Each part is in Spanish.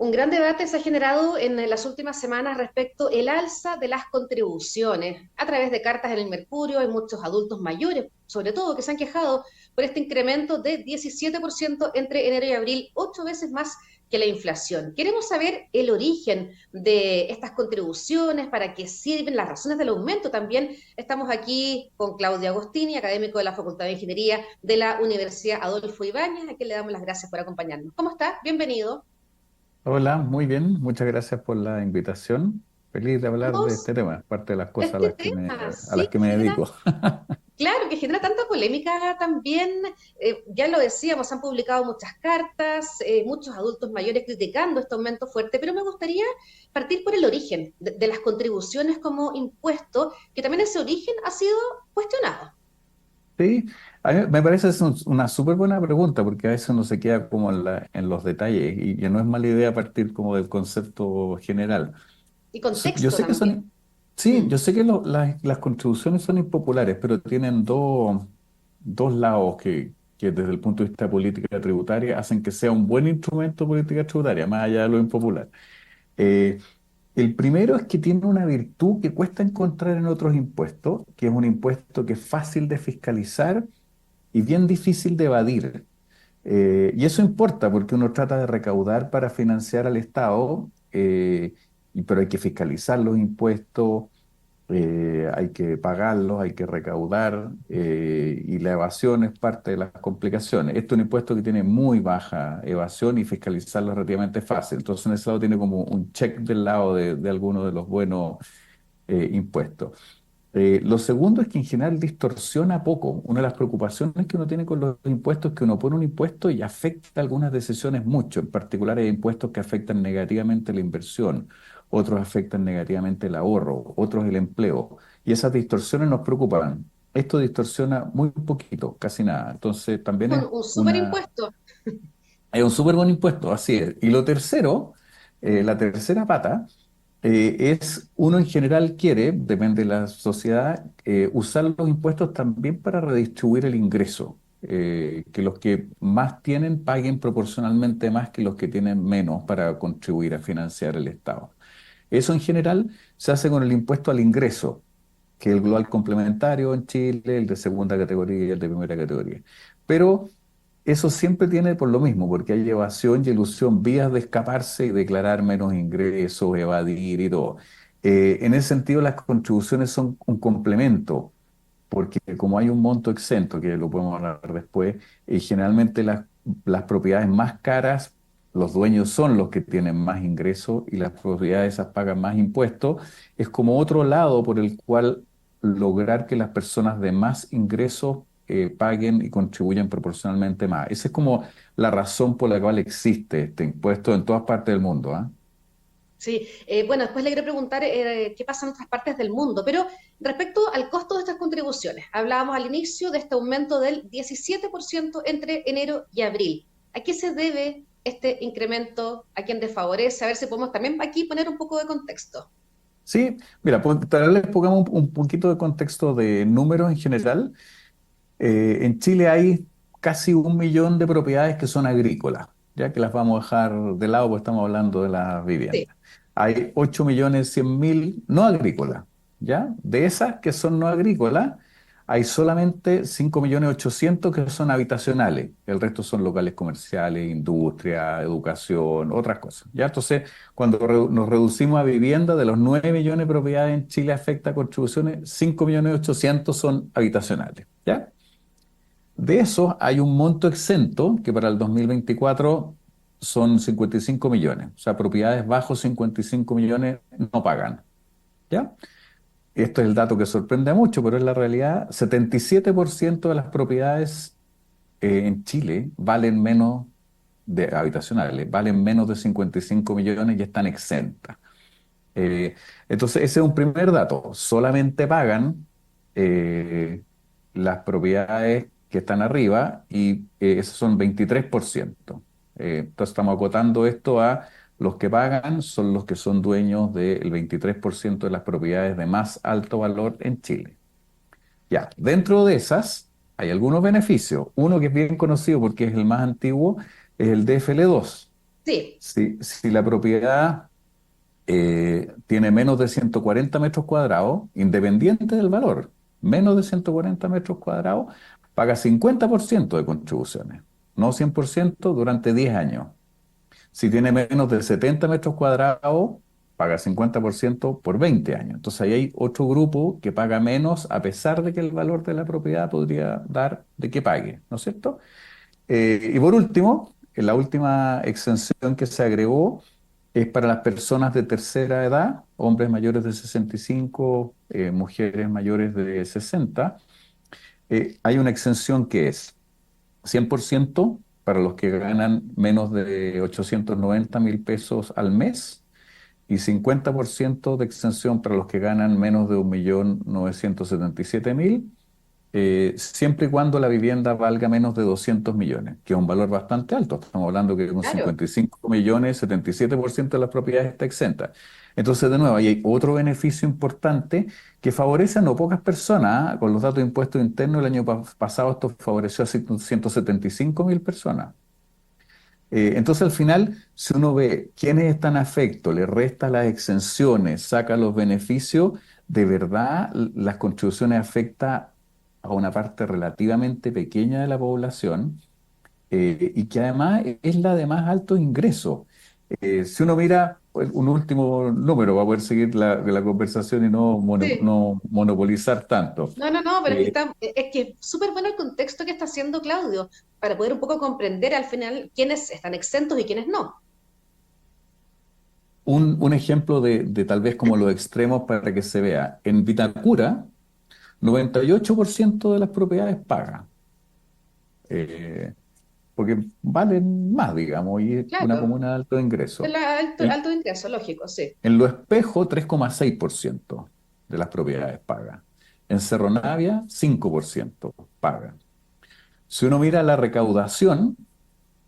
Un gran debate se ha generado en las últimas semanas respecto el alza de las contribuciones. A través de cartas en el Mercurio hay muchos adultos mayores, sobre todo, que se han quejado por este incremento de 17% entre enero y abril, 8 veces más que la inflación. Queremos saber el origen de estas contribuciones, para qué sirven, las razones del aumento. También estamos aquí con Claudio Agostini, académico de la Facultad de Ingeniería de la Universidad Adolfo Ibáñez, a quien le damos las gracias por acompañarnos. ¿Cómo está? Bienvenido. Hola, muy bien, muchas gracias por la invitación. Feliz de hablar de Vamos, este tema, parte de las cosas este tema, a las sí, que me genera, dedico. claro, que genera tanta polémica también. Ya lo decíamos, han publicado muchas cartas, muchos adultos mayores criticando este aumento fuerte, pero me gustaría partir por el origen de las contribuciones como impuesto, que también ese origen ha sido cuestionado. Sí, a mí me parece una súper buena pregunta porque a veces uno se queda como en los detalles y que no es mala idea partir como del concepto general. Y Yo contexto sé que también. sí, Mm. yo sé que las contribuciones son impopulares, pero tienen dos lados que desde el punto de vista de política tributaria hacen que sea un buen instrumento de política tributaria, más allá de lo impopular. Eh, El primero es que tiene una virtud que cuesta encontrar en otros impuestos, que es un impuesto que es fácil de fiscalizar y bien difícil de evadir. Y eso importa porque uno trata de recaudar para financiar al Estado, pero hay que fiscalizar los impuestos, hay que pagarlos, hay que recaudar, y la evasión es parte de las complicaciones. Esto es un impuesto que tiene muy baja evasión y fiscalizarlo es relativamente fácil. Entonces, en ese lado tiene como un check del lado de algunos de los buenos impuestos. Lo segundo es que en general distorsiona poco. Una de las preocupaciones que uno tiene con los impuestos es que uno pone un impuesto y afecta algunas decisiones mucho. En particular hay impuestos que afectan negativamente la inversión, otros afectan negativamente el ahorro, otros el empleo. Y esas distorsiones nos preocupan. Esto distorsiona muy poquito, casi nada. Entonces también Un súper impuesto. es un súper buen impuesto, así es. Y lo tercero, la tercera pata, es uno en general quiere, depende de la sociedad, usar los impuestos también para redistribuir el ingreso. Que los que más tienen paguen proporcionalmente más que los que tienen menos para contribuir a financiar el Estado. Eso en general se hace con el impuesto al ingreso, que es el global Ya. complementario en Chile, el de segunda categoría y el de primera categoría. Pero eso siempre tiene por lo mismo, porque hay evasión y elusión, vías de escaparse y declarar menos ingresos, evadir y todo. En ese sentido, las contribuciones son un complemento, porque como hay un monto exento, que lo podemos hablar después, generalmente las propiedades más caras, los dueños son los que tienen más ingresos y las propiedades esas pagan más impuestos. Es como otro lado por el cual lograr que las personas de más ingresos paguen y contribuyan proporcionalmente más. Esa es como la razón por la cual existe este impuesto en todas partes del mundo, ¿ah? Sí, bueno, después le quería preguntar qué pasa en otras partes del mundo, pero respecto al costo de estas contribuciones, hablábamos al inicio de este aumento del 17% entre enero y abril. ¿A qué se debe este incremento? ¿A quién desfavorece? A ver si podemos también aquí poner un poco de contexto. Sí, mira, tal vez les pongamos un poquito de contexto de números en general. En Chile hay casi 1 millón de propiedades que son agrícolas, ya que las vamos a dejar de lado porque estamos hablando de las Sí. viviendas. Hay 8.100.000 no agrícolas, ¿ya? De esas que son no agrícolas, hay solamente 5.800.000 que son habitacionales. El resto son locales comerciales, industria, educación, otras cosas, ¿ya? Entonces, cuando nos reducimos a vivienda, de los 9 millones de propiedades en Chile afecta a contribuciones, 5.800.000 son habitacionales, ¿ya? De esos hay un monto exento que para el 2024 son 55 millones. O sea, propiedades bajo 55 millones no pagan. ¿Ya? Esto es el dato que sorprende a mucho, pero es la realidad. 77% de las propiedades en Chile valen menos de habitacionales, valen menos de 55 millones y están exentas. Eh, entonces, ese es un primer dato. Solamente pagan eh, las propiedades que están arriba y esos son 23%. Entonces, estamos acotando esto a los que pagan son los que son dueños del 23% de las propiedades de más alto valor en Chile. Ya, dentro de esas hay algunos beneficios. Uno que es bien conocido porque es el más antiguo es el DFL2. Sí, Si la propiedad tiene menos de 140 metros cuadrados, independiente del valor, menos de 140 metros cuadrados, paga 50% de contribuciones, no 100% durante 10 años. Si tiene menos de 70 metros cuadrados, paga 50% por 20 años. Entonces ahí hay otro grupo que paga menos a pesar de que el valor de la propiedad podría dar de que pague, ¿no es cierto? Y por último, la última exención que se agregó es para las personas de tercera edad, hombres mayores de 65, mujeres mayores de 60. Hay una exención que es 100% para los que ganan menos de 890.000 pesos al mes y 50% de exención para los que ganan menos de 1.977.000, siempre y cuando la vivienda valga menos de 200 millones, que es un valor bastante alto. Estamos hablando que con claro. 55 millones, 77% de las propiedades está exenta. Entonces, de nuevo, ahí hay otro beneficio importante que favorece a no pocas personas. ¿Ah? Con los datos de impuestos internos, el año pasado esto favoreció a 175.000 personas. Entonces, al final, si uno ve quiénes están afectos, le resta las exenciones, saca los beneficios, de verdad las contribuciones afectan a una parte relativamente pequeña de la población, y que además es la de más alto ingreso. Si uno mira pues, un último número para poder seguir la conversación y no, Sí. no monopolizar tanto. No, no, no, pero es que Eh, está, es que es súper bueno el contexto que está haciendo Claudio, para poder un poco comprender al final quiénes están exentos y quiénes no. un ejemplo de tal vez como los extremos para que se vea. En Vitacura, 98% de las propiedades paga, eh, porque valen más, digamos, y es una Claro, comuna de alto es ingreso. la alto, En, alto ingreso, lógico, sí. en Lo Espejo, 3,6% de las propiedades pagan. En Cerro Navia, 5% pagan. Si uno mira la recaudación,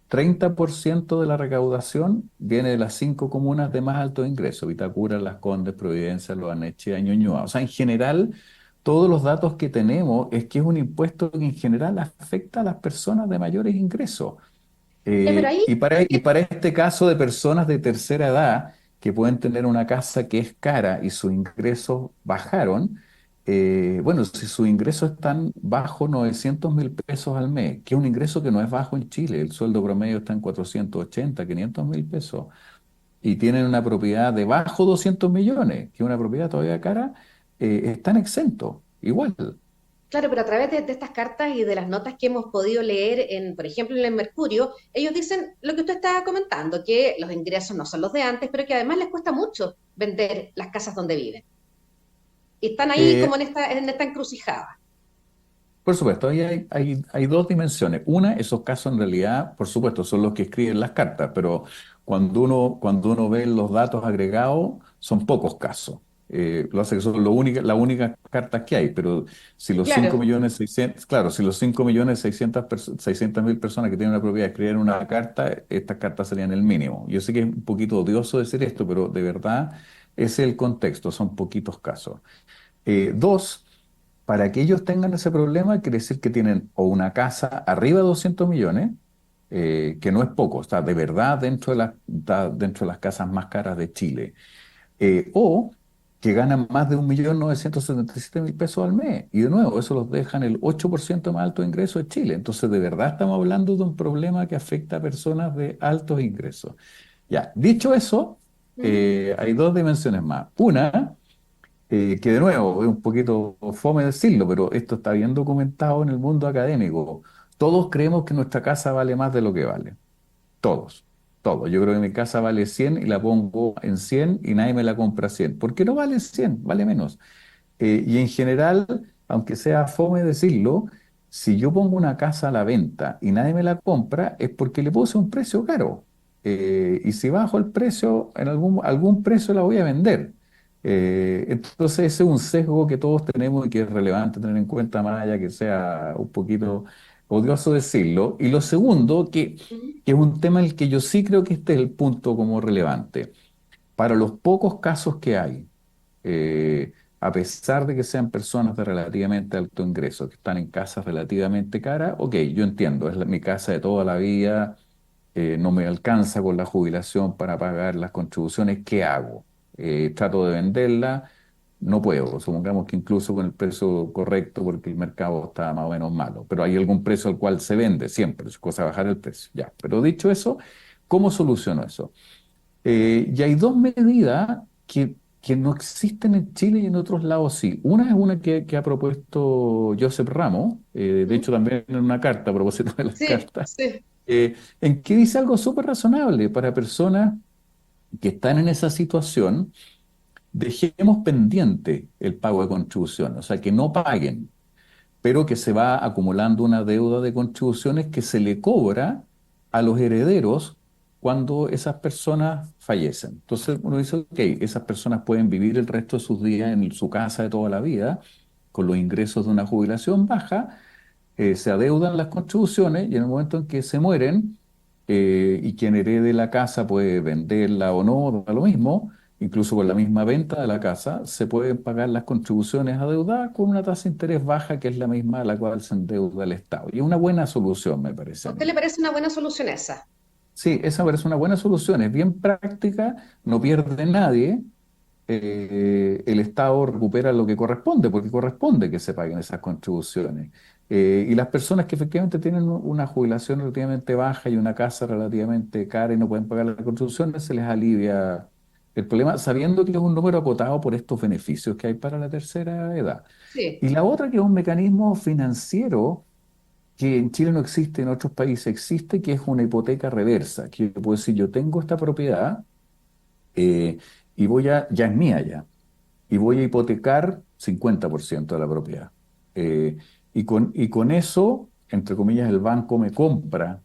30% de la recaudación viene de las cinco comunas de más alto ingreso: Vitacura, Las Condes, Providencia, Loarnechea, Ñuñoa. O sea, en general, todos los datos que tenemos es que es un impuesto que en general afecta a las personas de mayores ingresos. Pero ahí, Y para este caso de personas de tercera edad que pueden tener una casa que es cara y sus ingresos bajaron, bueno, si sus ingresos están bajo 900.000 pesos al mes, que es un ingreso que no es bajo en Chile, el sueldo promedio está en 480, 500.000 pesos, y tienen una propiedad de bajo 200 millones, que es una propiedad todavía cara, están exentos, igual. claro, pero a través de estas cartas y de las notas que hemos podido leer, en, por ejemplo, en el Mercurio, ellos dicen lo que usted estaba comentando, que los ingresos no son los de antes, pero que además les cuesta mucho vender las casas donde viven. Y están ahí Eh, como en esta encrucijada. Por supuesto, ahí hay dos dimensiones. Una, esos casos en realidad, por supuesto, son los que escriben las cartas, pero cuando uno ve los datos agregados, son pocos casos. Lo hace que son las únicas cartas que hay, pero si los 5 Claro. millones 600, claro, si los 5 millones 600.000 personas que tienen una propiedad escribieran una carta, estas cartas serían el mínimo. Yo sé que es un poquito odioso decir esto, pero de verdad ese es el contexto, son poquitos casos. Dos, para que ellos tengan ese problema, quiere decir que tienen o una casa arriba de 200 millones, que no es poco, está de verdad está dentro de las casas más caras de Chile, o que ganan más de 1.977.000 pesos al mes. Y de nuevo, eso los deja en el 8% más alto de ingresos de Chile. Entonces, de verdad estamos hablando de un problema que afecta a personas de altos ingresos. Ya, dicho eso, Ujú. hay dos dimensiones más. Una, que de nuevo es un poquito fome decirlo, pero esto está bien documentado en el mundo académico. Todos creemos que nuestra casa vale más de lo que vale. Todos, todos. Yo creo que mi casa vale 100 y la pongo en 100 y nadie me la compra 100. ¿Por qué no vale 100? Vale menos. Y en general, aunque sea fome decirlo, si yo pongo una casa a la venta y nadie me la compra, es porque le puse un precio caro. Y si bajo el precio, en algún precio la voy a vender. Entonces ese es un sesgo que todos tenemos y que es relevante tener en cuenta, más allá que sea un poquito odioso decirlo. Y lo segundo, Ujú. que es un tema en el que yo sí creo que este es el punto como relevante. Para los pocos casos que hay, a pesar de que sean personas de relativamente alto ingreso, que están en casas relativamente caras, ok, yo entiendo, es mi casa de toda la vida, no me alcanza con la jubilación para pagar las contribuciones, ¿qué hago? Trato de venderla, no puedo, supongamos que incluso con el precio correcto porque el mercado está más o menos malo, pero hay algún precio al cual se vende siempre, es cosa de bajar el precio, ya. Pero dicho eso, ¿cómo soluciono eso? Y hay dos medidas que no existen en Chile y en otros lados sí. Una es una que ha propuesto Joseph Ramos, de ¿Mm? hecho también en una carta, a propósito de las Sí, cartas, sí, en que dice algo súper razonable para personas que están en esa situación. Dejemos pendiente el pago de contribuciones, o sea, que no paguen, pero que se va acumulando una deuda de contribuciones que se le cobra a los herederos cuando esas personas fallecen. Entonces uno dice, ok, esas personas pueden vivir el resto de sus días en su casa de toda la vida, con los ingresos de una jubilación baja, se adeudan las contribuciones y en el momento en que se mueren, y quien herede la casa puede venderla o no, da lo mismo, incluso con la misma venta de la casa, se pueden pagar las contribuciones adeudadas con una tasa de interés baja que es la misma a la cual se endeuda el Estado. Y es una buena solución, me parece ¿a a usted mí. le parece una buena solución esa? Sí, esa me parece una buena solución, es bien práctica, no pierde nadie, el Estado recupera lo que corresponde, porque corresponde que se paguen esas contribuciones. Y las personas que efectivamente tienen una jubilación relativamente baja y una casa relativamente cara y no pueden pagar las contribuciones, se les alivia el problema, sabiendo que es un número acotado por estos beneficios que hay para la tercera edad. Sí, Y la otra que es un mecanismo financiero que en Chile no existe, en otros países existe, que es una hipoteca reversa, que yo puedo decir, yo tengo esta propiedad, eh, y ya es mía ya y voy a hipotecar 50% de la propiedad. Eh, y con eso, entre comillas, el banco me compra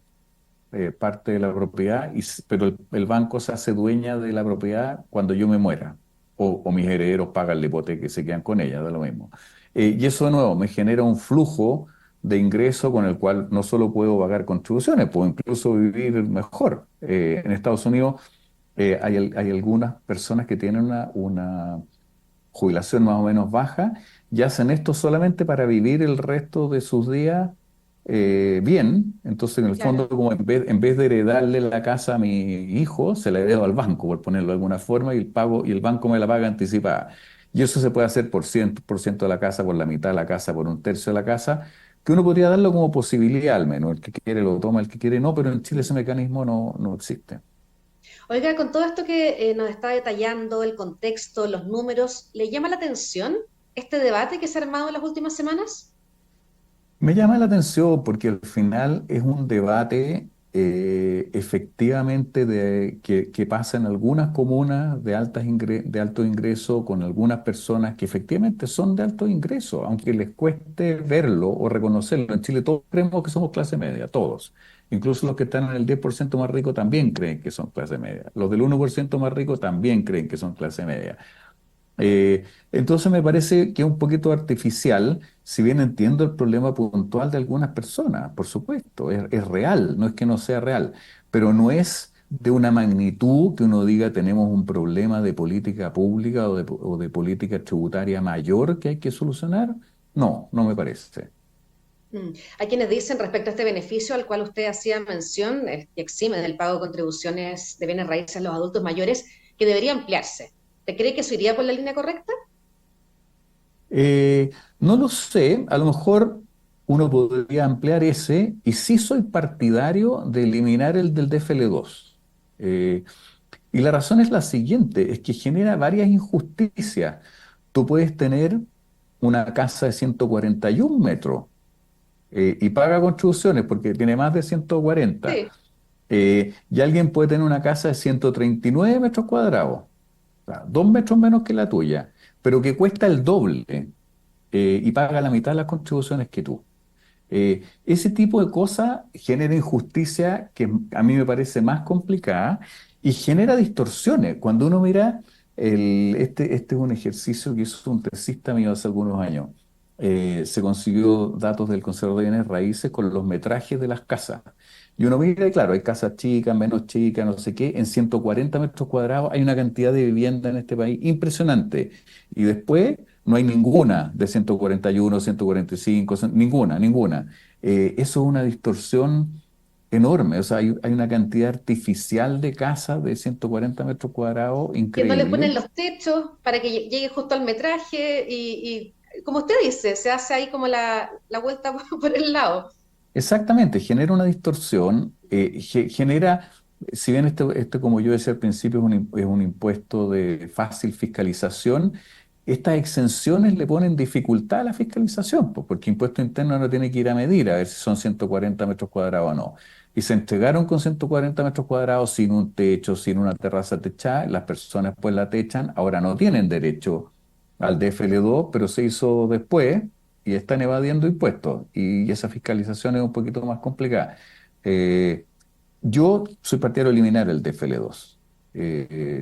parte de la propiedad, pero el banco se hace dueña de la propiedad cuando yo me muera, o mis herederos pagan la hipoteca y se quedan con ella, da lo mismo. Y eso de nuevo me genera un flujo de ingreso con el cual no solo puedo pagar contribuciones, puedo incluso vivir mejor. En Estados Unidos hay algunas personas que tienen una jubilación más o menos baja y hacen esto solamente para vivir el resto de sus días bien. Entonces, en el fondo, claro. como en vez de heredarle la casa a mi hijo, se la heredo al banco, por ponerlo de alguna forma, y el banco me la paga anticipada. Y eso se puede hacer por 100% de la casa, por la mitad de la casa, por un tercio de la casa, que uno podría darlo como posibilidad al menos. El que quiere lo toma, el que quiere no, pero en Chile ese mecanismo no existe. Oiga, con todo esto que nos está detallando, el contexto, los números, ¿le llama la atención este debate que se ha armado en las últimas semanas? Me llama la atención porque al final es un debate efectivamente que pasa en algunas comunas de alto ingreso con algunas personas que efectivamente son de alto ingreso, aunque les cueste verlo o reconocerlo. En Chile todos creemos que somos clase media, todos. Incluso los que están en el 10% más rico también creen que son clase media. Los del 1% más rico también creen que son clase media. Entonces me parece que es un poquito artificial, si bien entiendo el problema puntual de algunas personas, por supuesto, es real, no es que no sea real, pero no es de una magnitud que uno diga tenemos un problema de política pública o de política tributaria mayor que hay que solucionar. No, no me parece. Mm. Hay quienes dicen respecto a este beneficio al cual usted hacía mención, que exime del pago de contribuciones de bienes raíces a los adultos mayores, que debería ampliarse. ¿Te cree que eso iría por la línea correcta? Eh, no lo sé, a lo mejor uno podría ampliar ese, y sí soy partidario de eliminar el del DFL2. Y la razón es la siguiente, es que genera varias injusticias. Tú puedes tener una casa de 141 metros y paga contribuciones porque tiene más de 140. Sí. Y alguien puede tener una casa de 139 metros cuadrados, o sea, 2 metros menos que la tuya, pero que cuesta el doble, y paga la mitad de las contribuciones que tú. Ese tipo de cosas genera injusticia que a mí me parece más complicada y genera distorsiones. Cuando uno mira, este es un ejercicio que hizo un tesista mío hace algunos años. Se consiguió datos del Conservador de Bienes Raíces con los metrajes de las casas. Y uno mira, y claro, hay casas chicas, menos chicas, no sé qué. En 140 metros cuadrados hay una cantidad de vivienda en este país impresionante. Y después no hay ninguna de 141, 145, ninguna, ninguna. Eso es una distorsión enorme. O sea, hay una cantidad artificial de casas de 140 metros cuadrados Que no le ponen increíble. los techos para que llegue justo al metraje y como usted dice, se hace ahí como la vuelta por el lado. Exactamente, genera una distorsión, genera, si bien como yo decía al principio, es un impuesto de fácil fiscalización, estas exenciones le ponen dificultad a la fiscalización, pues, porque impuesto interno no tiene que ir a medir a ver si son 140 metros cuadrados o no. Y se entregaron con 140 metros cuadrados sin un techo, sin una terraza techada, las personas pues la techan, ahora no tienen derecho al DFL2, pero se hizo después y están evadiendo impuestos y esa fiscalización es un poquito más complicada. Eh, yo soy partidario de eliminar el DFL2.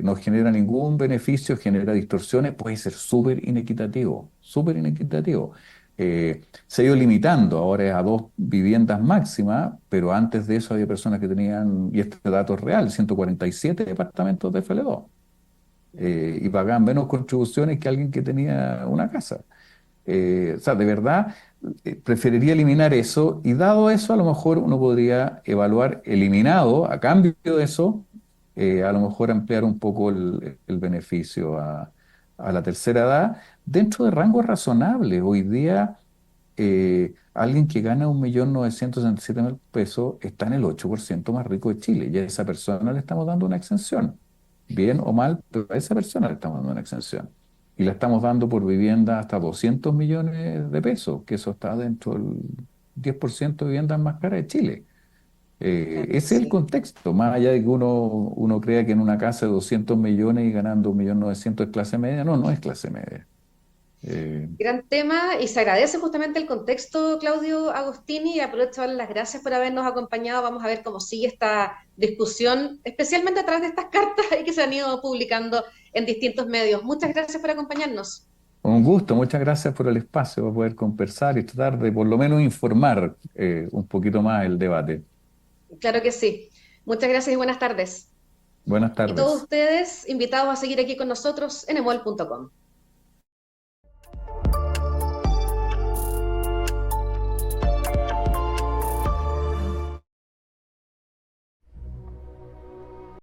No genera ningún beneficio, genera distorsiones, puede ser súper inequitativo, súper inequitativo. Se ha ido limitando, ahora es a 2 viviendas máximas, pero antes de eso había personas que tenían, y este dato es real, 147 departamentos de FL2 y pagaban menos contribuciones que alguien que tenía una casa. O sea, de verdad, preferiría eliminar eso y dado eso, a lo mejor uno podría evaluar eliminado, a cambio de eso, a lo mejor ampliar un poco el beneficio a la tercera edad dentro de rangos razonables. Hoy día, alguien que gana 1.967.000 pesos está en el 8% más rico de Chile y a esa persona le estamos dando una exención. Bien o mal, pero a esa persona le estamos dando una exención y la estamos dando por vivienda hasta 200 millones de pesos, que eso está dentro del 10% de viviendas más caras de Chile. Claro que Ese es el sí. contexto, más allá de que uno crea que en una casa de 200 millones y ganando 1.900.000 es clase media, no, no es clase media. Eh, Gran tema y se agradece justamente el contexto, Claudio Agostini, y aprovecho de darle las gracias por habernos acompañado. Vamos a ver cómo sigue esta discusión, especialmente a través de estas cartas que se han ido publicando en distintos medios. Muchas gracias por acompañarnos. un gusto, muchas gracias por el espacio para poder conversar y tratar de por lo menos informar un poquito más el debate. Claro que sí. Muchas gracias y buenas tardes. Buenas Y todos tardes. ustedes invitados a seguir aquí con nosotros en emol.com.